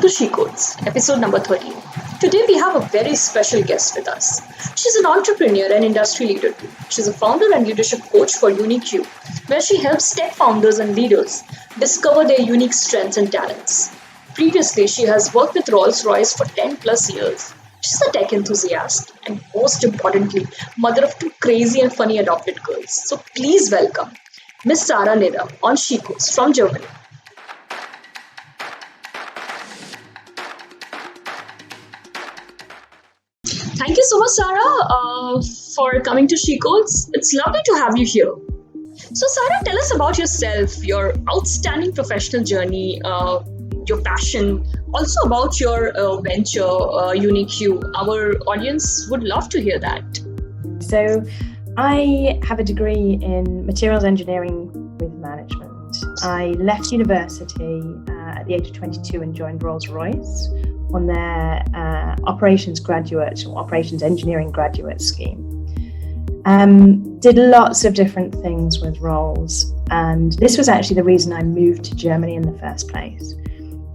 to She Codes, episode number 13. Today we have a very special guest with us. She's an entrepreneur and industry leader too. She's a founder and leadership coach for UniQ, where she helps tech founders and leaders discover their unique strengths and talents. Previously, she has worked with Rolls-Royce for 10 plus years. She's a tech enthusiast and most importantly, mother of two crazy and funny adopted girls. So please welcome Miss Sarah Needham on She Codes from Germany. Thank you so much, Sarah, for coming to She Codes. It's lovely to have you here. So, Sarah, tell us about yourself, your outstanding professional journey, your passion, also about your venture, UniQ. Our audience would love to hear that. So, I have a degree in materials engineering with management. I left university at the age of 22 and joined Rolls-Royce on their operations graduate or operations engineering graduate scheme. Did lots of different things with Rolls, and this was actually the reason I moved to Germany in the first place.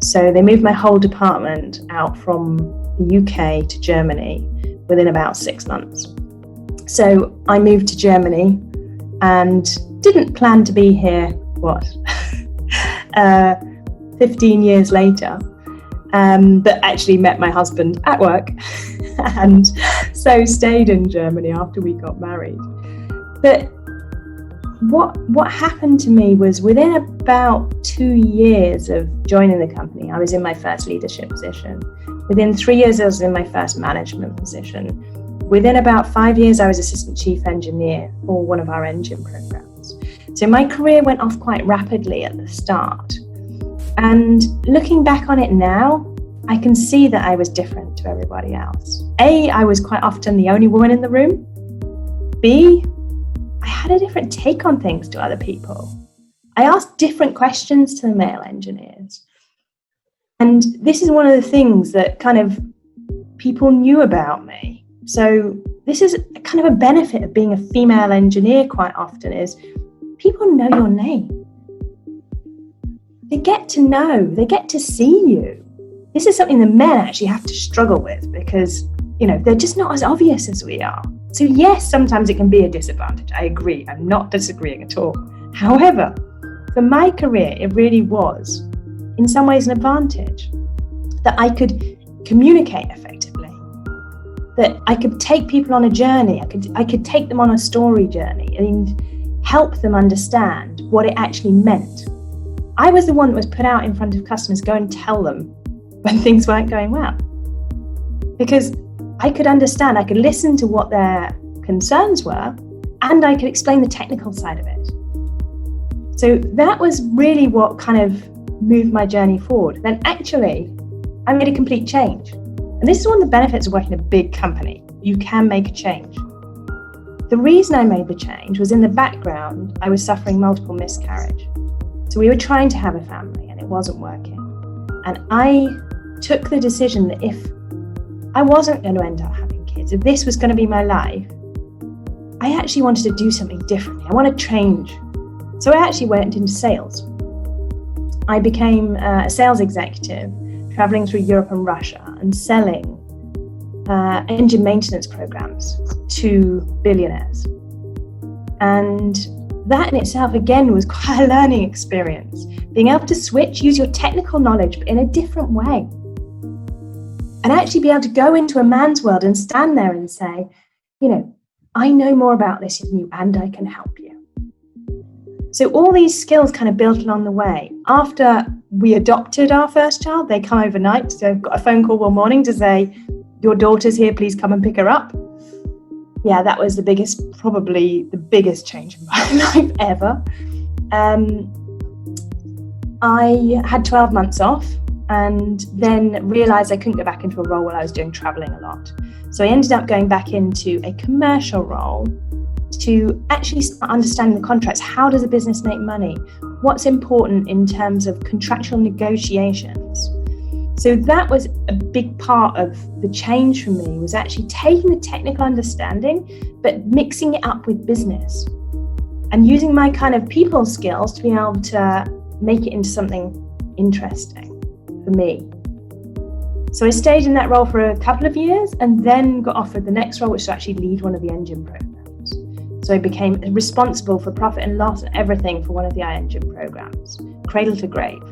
So they moved my whole department out from the UK to Germany within about 6 months. So I moved to Germany and didn't plan to be here, 15 years later. But actually met my husband at work and so stayed in Germany after we got married. But what happened to me was within about 2 years of joining the company, I was in my first leadership position. Within 3 years, I was in my first management position. Within about 5 years, I was assistant chief engineer for one of our engine programs. So my career went off quite rapidly at the start. And looking back on it now, I can see that I was different to everybody else. A, I was quite often the only woman in the room. B, I had a different take on things to other people. I asked different questions to the male engineers. And this is one of the things that kind of people knew about me. So this is kind of a benefit of being a female engineer quite often is people know your name. They get to know, they get to see you. This is something that men actually have to struggle with because, they're just not as obvious as we are. So yes, sometimes it can be a disadvantage. I agree. I'm not disagreeing at all. However, for my career, it really was, in some ways, an advantage that I could communicate effectively, that I could take people on a journey. I could take them on a story journey and help them understand what it actually meant. I was the one that was put out in front of customers, go and tell them when things weren't going well. Because I could understand, I could listen to what their concerns were, and I could explain the technical side of it. So that was really what kind of moved my journey forward. Then actually, I made a complete change. And this is one of the benefits of working in a big company. You can make a change. The reason I made the change was in the background, I was suffering multiple miscarriage. So we were trying to have a family and it wasn't working. And I took the decision that if I wasn't going to end up having kids, if this was going to be my life, I actually wanted to do something differently. I wanted to change. So I actually went into sales. I became a sales executive, traveling through Europe and Russia and selling engine maintenance programs to billionaires. And that in itself, again, was quite a learning experience. Being able to switch, use your technical knowledge, but in a different way. And actually be able to go into a man's world and stand there and say, I know more about this than you and I can help you. So all these skills kind of built along the way. After we adopted our first child, they come overnight. So I've got a phone call one morning to say, your daughter's here, please come and pick her up. Yeah, that was probably the biggest change in my life ever. I had 12 months off and then realized I couldn't go back into a role while I was doing traveling a lot. So I ended up going back into a commercial role to actually start understanding the contracts. How does a business make money? What's important in terms of contractual negotiations? So that was a big part of the change for me, was actually taking the technical understanding, but mixing it up with business and using my kind of people skills to be able to make it into something interesting for me. So I stayed in that role for a couple of years and then got offered the next role, which was to actually lead one of the engine programs. So I became responsible for profit and loss and everything for one of the engine programs, cradle to grave.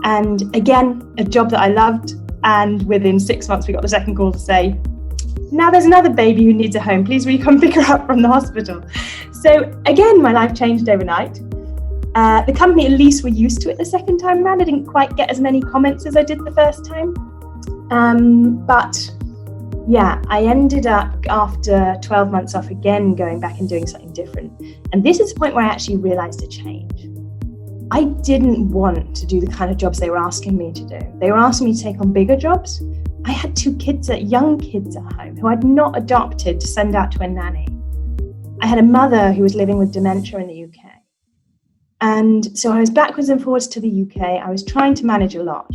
And again, a job that I loved. And within 6 months, we got the second call to say, now there's another baby who needs a home. Please will you come pick her up from the hospital? So again, my life changed overnight. The company at least were used to it the second time around. I didn't quite get as many comments as I did the first time. But yeah, I ended up after 12 months off again, going back and doing something different. And this is the point where I actually realized a change. I didn't want to do the kind of jobs they were asking me to do. They were asking me to take on bigger jobs. I had 2 kids, young kids at home who I'd not adopted to send out to a nanny. I had a mother who was living with dementia in the UK. And so I was backwards and forwards to the UK. I was trying to manage a lot.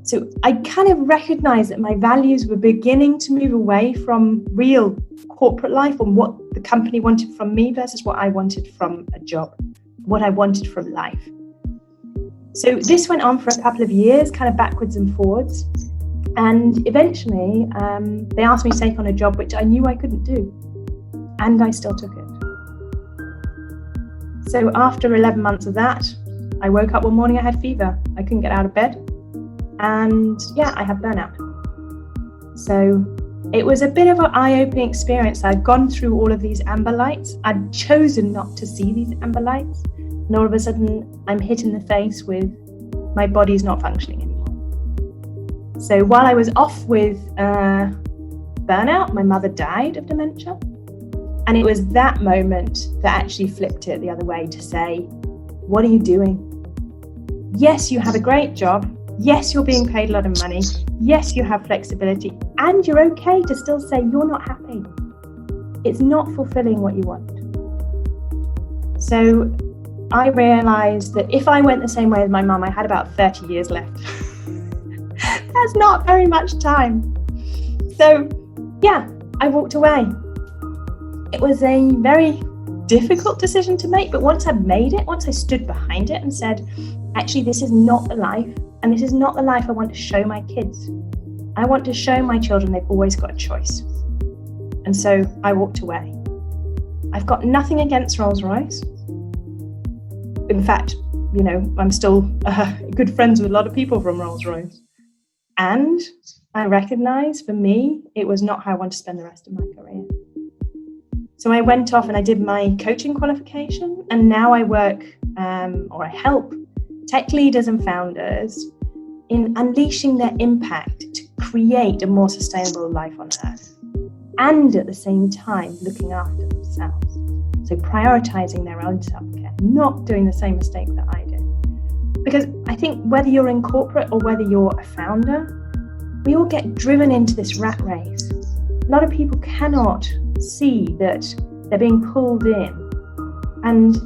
So I kind of recognized that my values were beginning to move away from real corporate life and what the company wanted from me versus what I wanted from a job, what I wanted from life. So this went on for a couple of years, kind of backwards and forwards. And eventually they asked me to take on a job which I knew I couldn't do. And I still took it. So after 11 months of that, I woke up one morning, I had fever. I couldn't get out of bed. And yeah, I had burnout. So it was a bit of an eye-opening experience. I'd gone through all of these amber lights. I'd chosen not to see these amber lights. And all of a sudden, I'm hit in the face with my body's not functioning anymore. So while I was off with burnout, my mother died of dementia. And it was that moment that actually flipped it the other way to say, what are you doing? Yes, you have a great job. Yes, you're being paid a lot of money. Yes, you have flexibility. And you're okay to still say you're not happy. It's not fulfilling what you want. So I realized that if I went the same way as my mum, I had about 30 years left. That's not very much time. So yeah, I walked away. It was a very difficult decision to make, but once I made it, once I stood behind it and said, actually, this is not the life, and this is not the life I want to show my kids. I want to show my children they've always got a choice. And so I walked away. I've got nothing against Rolls-Royce. In fact, you know, I'm still good friends with a lot of people from Rolls-Royce. And I recognize for me, it was not how I want to spend the rest of my career. So I went off and I did my coaching qualification, and now I work or I help tech leaders and founders in unleashing their impact to create a more sustainable life on Earth, and at the same time looking after themselves. So prioritizing their own self-care, not doing the same mistake that I did. Because I think whether you're in corporate or whether you're a founder, we all get driven into this rat race. A lot of people cannot see that they're being pulled in. And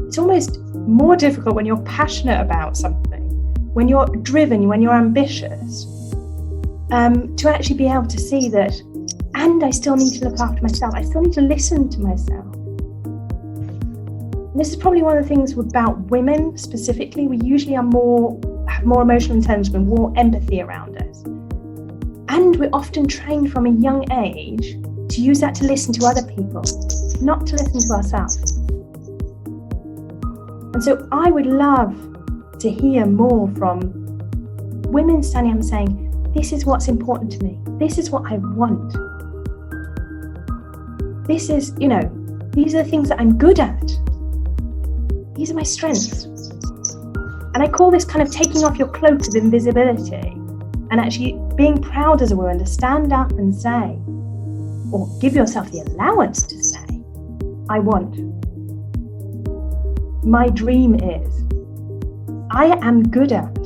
it's almost more difficult when you're passionate about something, when you're driven, when you're ambitious, to actually be able to see that, and I still need to look after myself. I still need to listen to myself. And this is probably one of the things about women specifically. We usually have more emotional intelligence, more empathy around us. And we're often trained from a young age to use that to listen to other people, not to listen to ourselves. And so I would love to hear more from women standing up and saying, this is what's important to me. This is what I want. This is, you know, these are the things that I'm good at. These are my strengths. And I call this kind of taking off your cloak of invisibility and actually being proud as a woman to stand up and say, or give yourself the allowance to say, I want. My dream is, I am good at.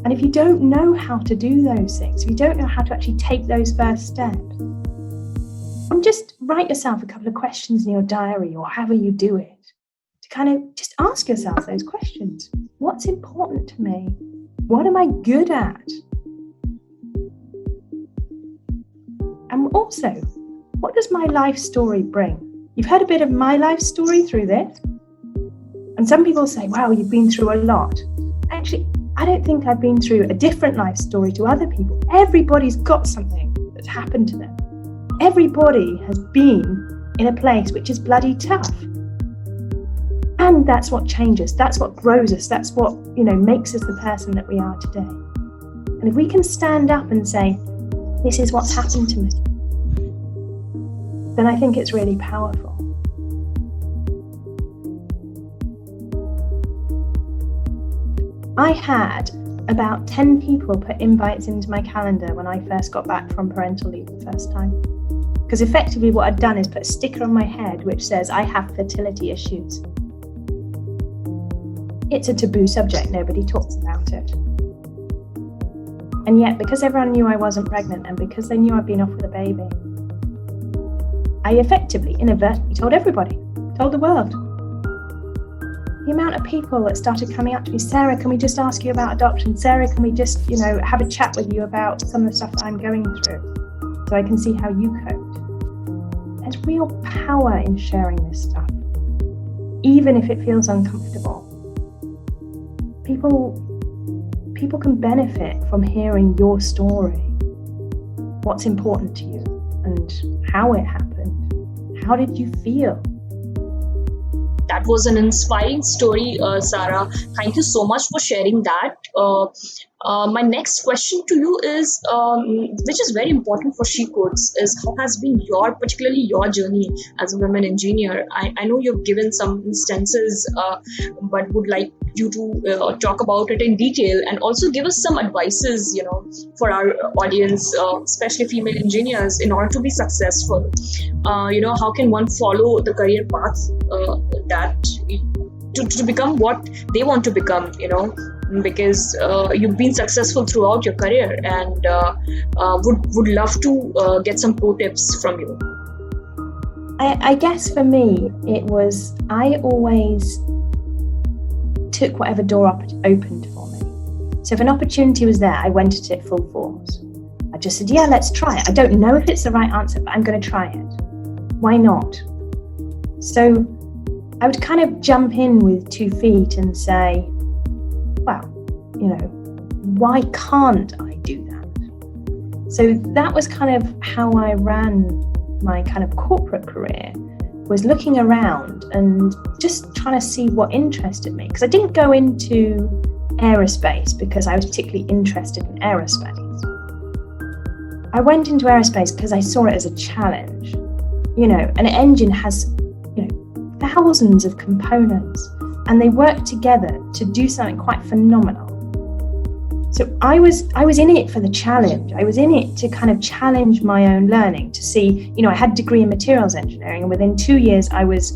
And if you don't know how to do those things, if you don't know how to actually take those first steps, just write yourself a couple of questions in your diary or however you do it, to kind of just ask yourself those questions. What's important to me? What am I good at? And also, what does my life story bring? You've heard a bit of my life story through this. And some people say, wow, you've been through a lot. Actually, I don't think I've been through a different life story to other people. Everybody's got something that's happened to them. Everybody has been in a place which is bloody tough. And that's what changes, that's what grows us, that's what, makes us the person that we are today. And if we can stand up and say, this is what's happened to me, then I think it's really powerful. I had about 10 people put invites into my calendar when I first got back from parental leave the first time. Because effectively what I'd done is put a sticker on my head which says, I have fertility issues. It's a taboo subject, nobody talks about it. And yet, because everyone knew I wasn't pregnant and because they knew I'd been off with a baby, I effectively, inadvertently told everybody, told the world. The amount of people that started coming up to me, Sarah, can we just ask you about adoption? Sarah, can we just, have a chat with you about some of the stuff that I'm going through so I can see how you cope? There's real power in sharing this stuff, even if it feels uncomfortable. People can benefit from hearing your story, what's important to you and how it happened. How did you feel? That was an inspiring story, Sarah. Thank you so much for sharing that. My next question to you is, which is very important for She Codes, is how has been particularly your journey as a women engineer? I know you've given some instances, but would like you to talk about it in detail and also give us some advices, for our audience, especially female engineers, in order to be successful. How can one follow the career path to become what they want to become, because you've been successful throughout your career and would love to get some pro tips from you. I guess for me, it was, I always took whatever door opened for me. So if an opportunity was there, I went at it full force. I just said, yeah, let's try it. I don't know if it's the right answer, but I'm going to try it. Why not? So I would kind of jump in with 2 feet and say, well, why can't I do that? So that was kind of how I ran my kind of corporate career, was looking around and just trying to see what interested me. Because I didn't go into aerospace because I was particularly interested in aerospace. I went into aerospace because I saw it as a challenge. An engine has, thousands of components and they work together to do something quite phenomenal. So I was in it for the challenge. I was in it to kind of challenge my own learning, to see, I had a degree in materials engineering, and within 2 years I was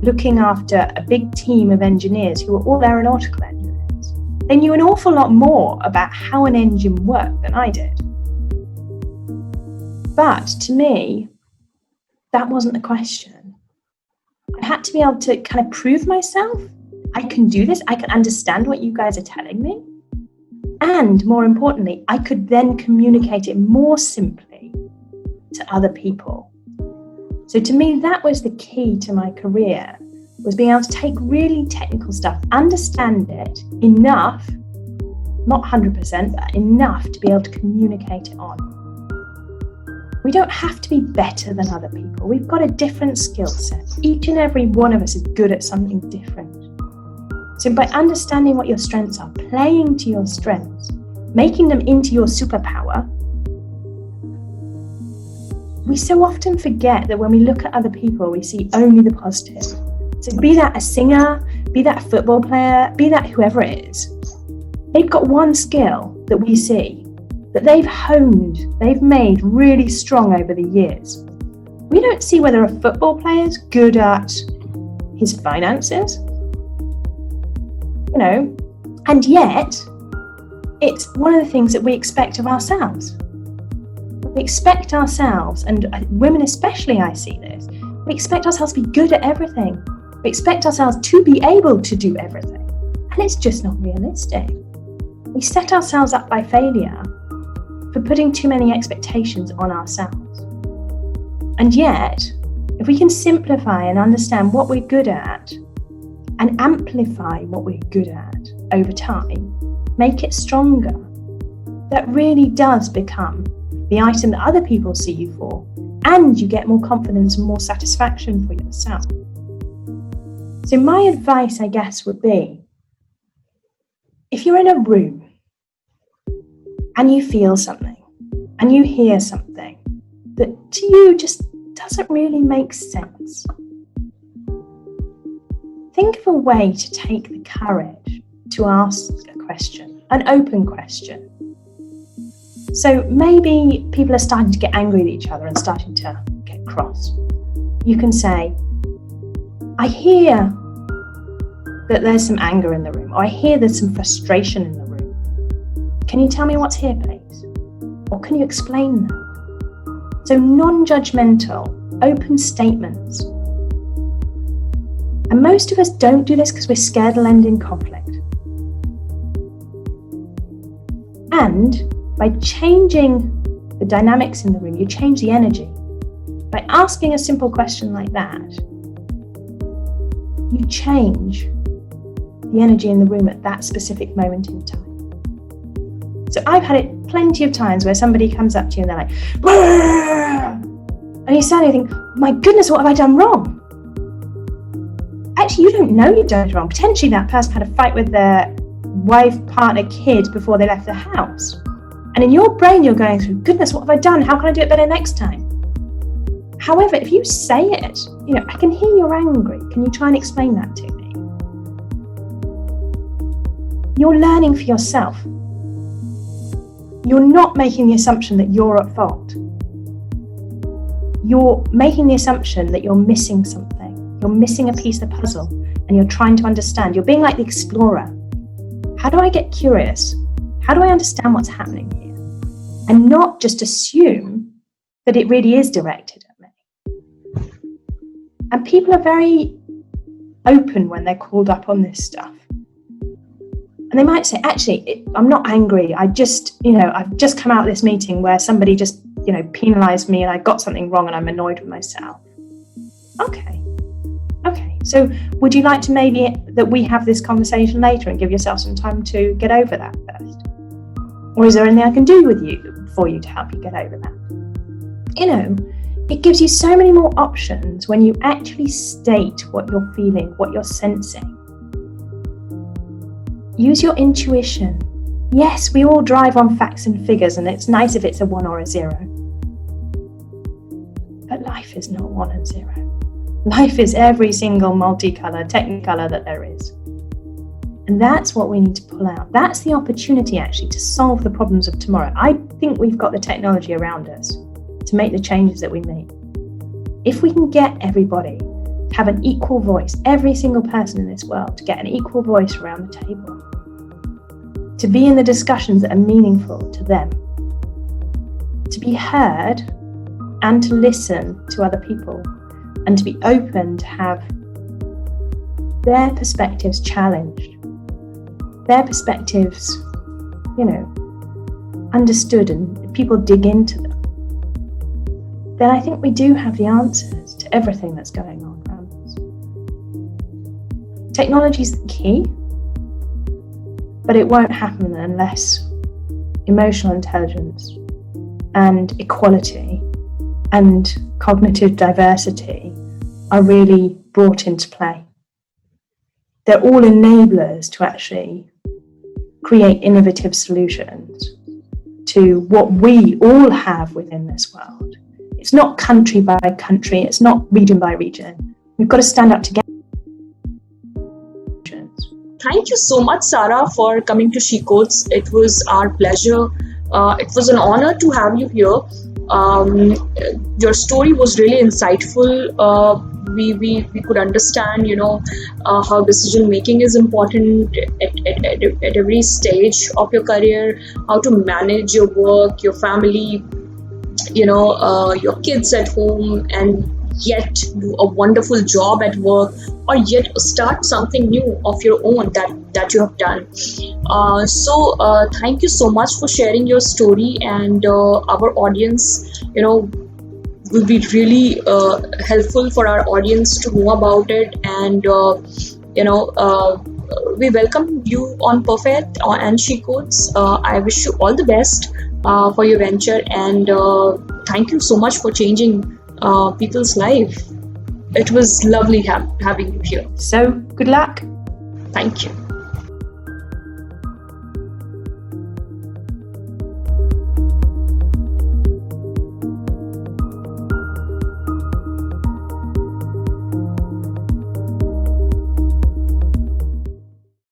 looking after a big team of engineers who were all aeronautical engineers. They knew an awful lot more about how an engine worked than I did. But to me, that wasn't the question. I had to be able to kind of prove myself. I can do this. I can understand what you guys are telling me. And more importantly, I could then communicate it more simply to other people. So to me, that was the key to my career, was being able to take really technical stuff, understand it enough, not 100%, but enough to be able to communicate it on. We don't have to be better than other people. We've got a different skill set. Each and every one of us is good at something different. So by understanding what your strengths are, playing to your strengths, making them into your superpower, we so often forget that when we look at other people, we see only the positive. So be that a singer, be that a football player, be that whoever it is, they've got one skill that we see, that they've honed, they've made really strong over the years. We don't see whether a football player is good at his finances, and yet it's one of the things that we expect of ourselves. We expect ourselves, and women especially, I see this, we expect ourselves to be good at everything. We expect ourselves to be able to do everything. And it's just not realistic. We set ourselves up by failure for putting too many expectations on ourselves. And yet, if we can simplify and understand what we're good at and amplify what we're good at over time, make it stronger, that really does become the item that other people see you for, and you get more confidence and more satisfaction for yourself. So my advice, I guess, would be, if you're in a room and you feel something and you hear something that to you just doesn't really make sense, think of a way to take the courage to ask a question, an open question. So maybe people are starting to get angry at each other and starting to get cross. You can say, I hear that there's some anger in the room, or I hear there's some frustration in the room. Can you tell me what's here, please? Or can you explain that? So non-judgmental, open statements. And most of us don't do this because we're scared to end in conflict. And by changing the dynamics in the room, you change the energy. By asking a simple question like that, you change the energy in the room at that specific moment in time. So I've had it plenty of times where somebody comes up to you and they're like, "Wah!" And you suddenly think, my goodness, what have I done wrong? Actually, you don't know you've done it wrong. Potentially that person had a fight with their wife, partner, kid before they left the house. And in your brain, you're going through, goodness, what have I done? How can I do it better next time? However, if you say it, I can hear you're angry. Can you try and explain that to me? You're learning for yourself. You're not making the assumption that you're at fault. You're making the assumption that you're missing something. You're missing a piece of the puzzle and you're trying to understand. You're being like the explorer. How do I get curious? How do I understand what's happening here? And not just assume that it really is directed at me. And people are very open when they're called up on this stuff. And they might say, actually, I'm not angry. I've just come out of this meeting where somebody just, penalized me and I got something wrong and I'm annoyed with myself. Okay. So would you like to maybe that we have this conversation later and give yourself some time to get over that first? Or is there anything I can do for you to help you get over that? It gives you so many more options when you actually state what you're feeling, what you're sensing. Use your intuition. Yes, we all drive on facts and figures, and it's nice if it's a 1 or a 0. But life is not 1 and 0. Life is every single multicolour, technicolour that there is. And that's what we need to pull out. That's the opportunity actually to solve the problems of tomorrow. I think we've got the technology around us to make the changes that we need. If we can get everybody to have an equal voice, every single person in this world to get an equal voice around the table, to be in the discussions that are meaningful to them, to be heard and to listen to other people, and to be open to have their perspectives challenged, their perspectives, understood, and people dig into them, then I think we do have the answers to everything that's going on around us. Technology is the key, but it won't happen unless emotional intelligence and equality and cognitive diversity are really brought into play. They're all enablers to actually create innovative solutions to what we all have within this world. It's not country by country, it's not region by region. We've got to stand up together. Thank you so much, Sarah, for coming to She Codes. It was our pleasure. It was an honor to have you here. Your story was really insightful. We could understand, how decision making is important at every stage of your career, how to manage your work, your family, your kids at home, and yet do a wonderful job at work, or yet start something new of your own that you have done. So thank you so much for sharing your story, and our audience, will be really helpful for our audience to know about it, and we welcome you on Perfeth and She Codes. I wish you all the best for your venture, and thank you so much for changing people's life. It was lovely having you here. So good luck. Thank you.